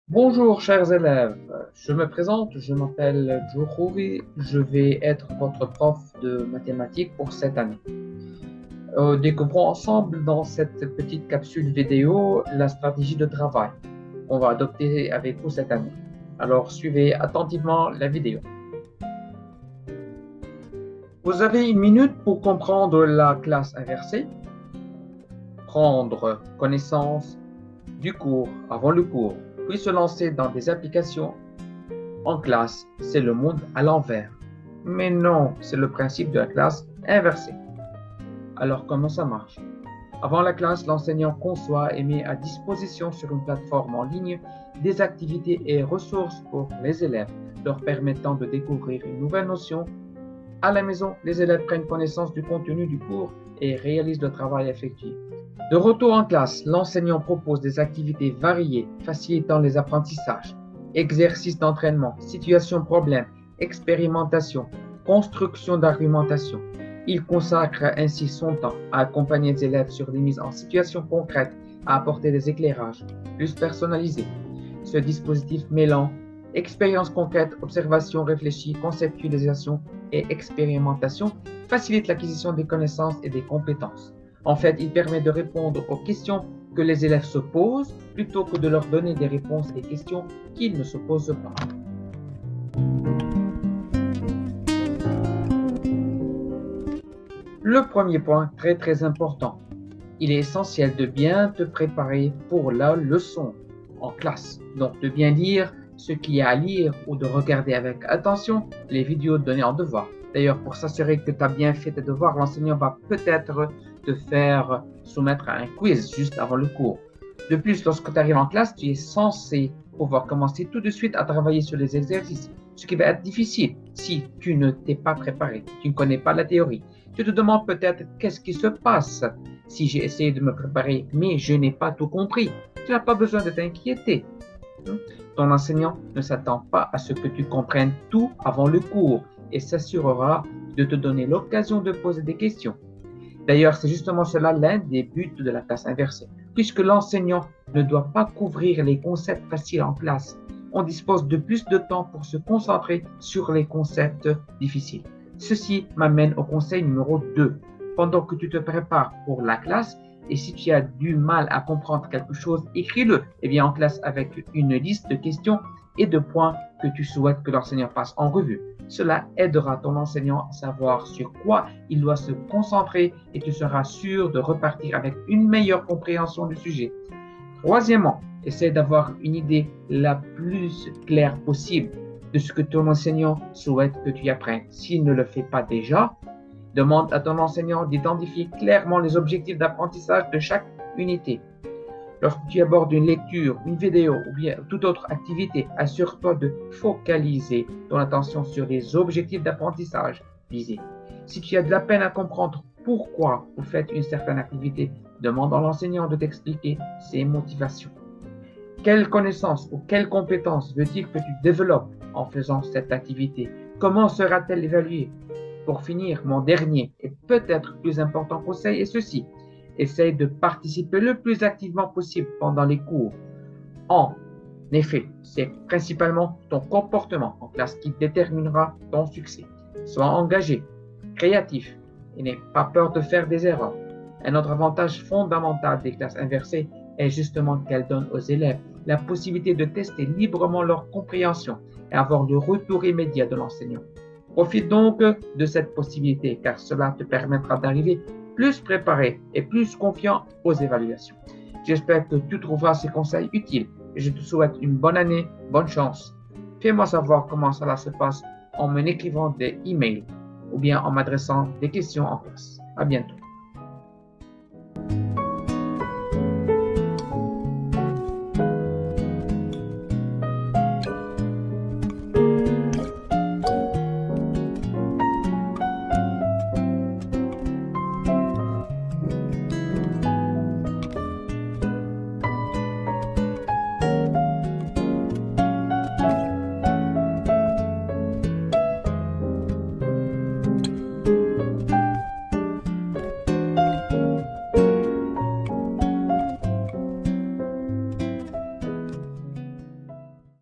Bonjour chers élèves, je me présente, je m'appelle Johuri, je vais être votre prof de mathématiques pour cette année. Découvrons ensemble dans cette petite capsule vidéo la stratégie de travail qu'on va adopter avec vous cette année. Alors suivez attentivement la vidéo. Vous avez une minute pour comprendre la classe inversée, prendre connaissance du cours avant le cours, puis se lancer dans des applications. En classe, c'est le monde à l'envers. Mais non, c'est le principe de la classe inversée. Alors comment ça marche? Avant la classe, l'enseignant conçoit et met à disposition sur une plateforme en ligne des activités et ressources pour les élèves, leur permettant de découvrir une nouvelle notion. À la maison, les élèves prennent connaissance du contenu du cours et réalisent le travail effectué. De retour en classe, l'enseignant propose des activités variées, facilitant les apprentissages. Exercices d'entraînement, situations problèmes, expérimentation, construction d'argumentation. Il consacre ainsi son temps à accompagner les élèves sur des mises en situation concrètes, à apporter des éclairages plus personnalisés. Ce dispositif mêlant expérience concrète, observation réfléchie, conceptualisation et expérimentation facilite l'acquisition des connaissances et des compétences. En fait, il permet de répondre aux questions que les élèves se posent plutôt que de leur donner des réponses à des questions qu'ils ne se posent pas. Le premier point, très important, il est essentiel de bien te préparer pour la leçon en classe. Donc de bien lire ce qu'il y a à lire ou de regarder avec attention les vidéos données en devoir. D'ailleurs, pour s'assurer que tu as bien fait tes devoirs, l'enseignant va peut-être te faire soumettre à un quiz juste avant le cours. De plus, lorsque tu arrives en classe, tu es censé pouvoir commencer tout de suite à travailler sur les exercices, ce qui va être difficile si tu ne t'es pas préparé, tu ne connais pas la théorie. Tu te demandes peut-être qu'est-ce qui se passe si j'ai essayé de me préparer, mais je n'ai pas tout compris. Tu n'as pas besoin de t'inquiéter. Ton enseignant ne s'attend pas à ce que tu comprennes tout avant le cours et s'assurera de te donner l'occasion de poser des questions. D'ailleurs, c'est justement cela l'un des buts de la classe inversée, puisque l'enseignant ne doit pas couvrir les concepts faciles en classe. On dispose de plus de temps pour se concentrer sur les concepts difficiles. Ceci m'amène au conseil numéro 2. Pendant que tu te prépares pour la classe, et si tu as du mal à comprendre quelque chose, écris-le en classe avec une liste de questions et de points que tu souhaites que l'enseignant passe en revue. Cela aidera ton enseignant à savoir sur quoi il doit se concentrer et tu seras sûr de repartir avec une meilleure compréhension du sujet. Troisièmement, essaie d'avoir une idée la plus claire possible de ce que ton enseignant souhaite que tu apprennes. S'il ne le fait pas déjà, demande à ton enseignant d'identifier clairement les objectifs d'apprentissage de chaque unité. Lorsque tu abordes une lecture, une vidéo ou bien toute autre activité, assure-toi de focaliser ton attention sur les objectifs d'apprentissage visés. Si tu as de la peine à comprendre pourquoi vous faites une certaine activité, demande à l'enseignant de t'expliquer ses motivations. Quelle connaissance ou quelle compétence veut-il que tu développes en faisant cette activité? Comment sera-t-elle évaluée? Pour finir, mon dernier et peut-être plus important conseil est ceci. Essaye de participer le plus activement possible pendant les cours. En effet, c'est principalement ton comportement en classe qui déterminera ton succès. Sois engagé, créatif et n'aie pas peur de faire des erreurs. Un autre avantage fondamental des classes inversées est justement qu'elles donnent aux élèves la possibilité de tester librement leur compréhension et avoir le retour immédiat de l'enseignant. Profite donc de cette possibilité car cela te permettra d'arriver plus préparé et plus confiant aux évaluations. J'espère que tu trouveras ces conseils utiles et je te souhaite une bonne année, bonne chance. Fais-moi savoir comment cela se passe en m'écrivant des emails ou bien en m'adressant des questions en classe. À bientôt.